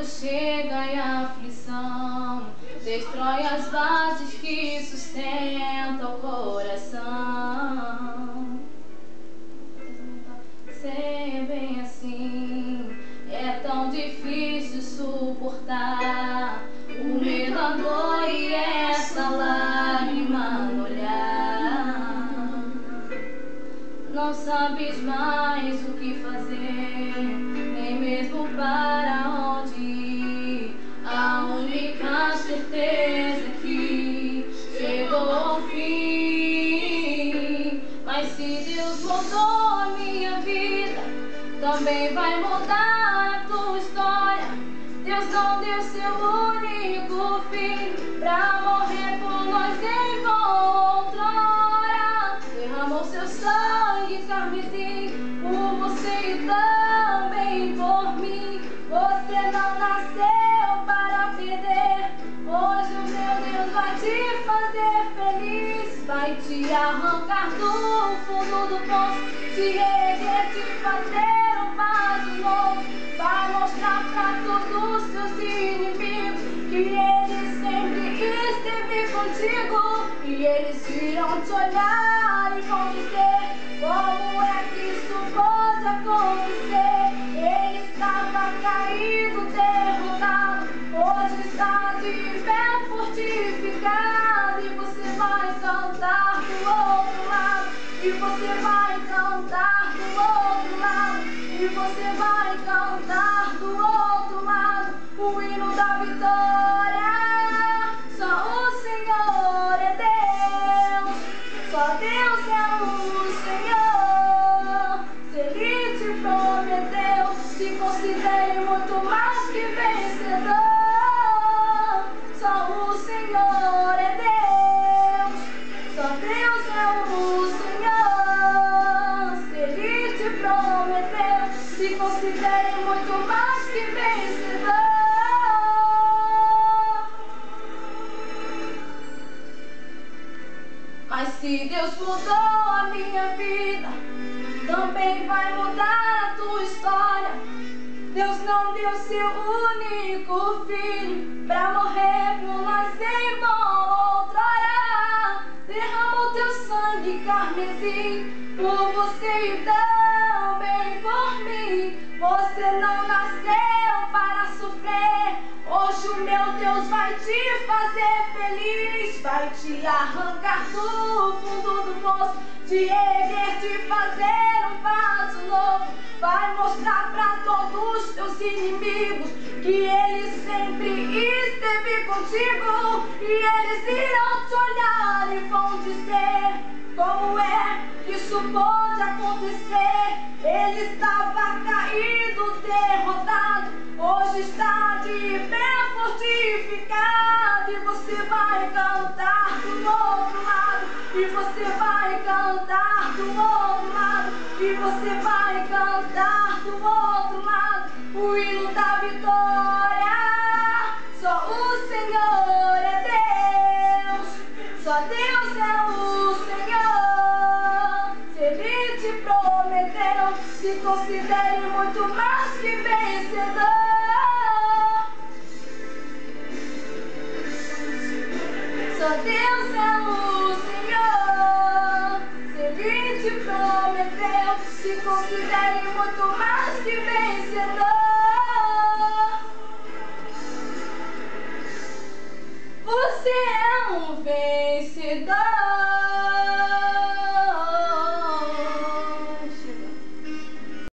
Quando chega a aflição, destrói as bases que sustentam o coração. Ser bem assim é tão difícil suportar o medo, a dor e essa lágrima no olhar. Não sabes mais o que fazer, nem mesmo para onde ir. A única certeza é que chegou ao fim. Mas se Deus mudou a minha vida, também vai mudar a tua história. Deus não deu seu único filho pra morrer por nós em outrora. Derramou seu sangue carmesim por você e também por mim. Você não nasceu para perder. Hoje o meu Deus vai te fazer feliz. Vai te arrancar do fundo do poço, te erguer, te fazer um vaso novo. Vai mostrar pra todos os seus inimigos que Ele sempre esteve contigo. E eles irão te olhar e vão dizer: como é que isso pode acontecer? Ele estava caído, derrotado, hoje está de pé fortificado. E você vai cantar do outro lado, e você vai cantar do outro lado, e você vai cantar do outro lado o hino da vitória. Só o Senhor é Deus, só Deus é o Senhor. Se Ele te prometeu, se considere muito mais que vencedor. Só o Senhor é Deus, só Deus é o Senhor. Se Ele te prometeu, se considere muito mais que vencedor. Mas se Deus mudou a minha vida, também vai mudar a tua história. Deus não deu seu único filho pra morrer por nós em outrora. Derramou teu sangue carmesim por você e também por mim. Você não nasceu para sofrer. Hoje o meu Deus vai te fazer feliz. Vai te arrancar do fundo do poço, te erguer, te fazer um vaso novo. Vai mostrar para todos os teus inimigos que Ele sempre esteve contigo. E eles irão te olhar e vão dizer: como é que isso pode acontecer? Ele estava caído, derrotado, hoje está de pé fortificado. E você vai cantar do outro lado, e você vai cantar do outro lado, e você vai cantar do outro lado o hino da vitória. Só o Senhor é Deus, só Deus é o Senhor. Se Ele te prometeu, se considere muito mais que vencedor. Só Deus é o Senhor. Se Ele te prometeu, se considere muito mais que vencedor. Você é um vencedor.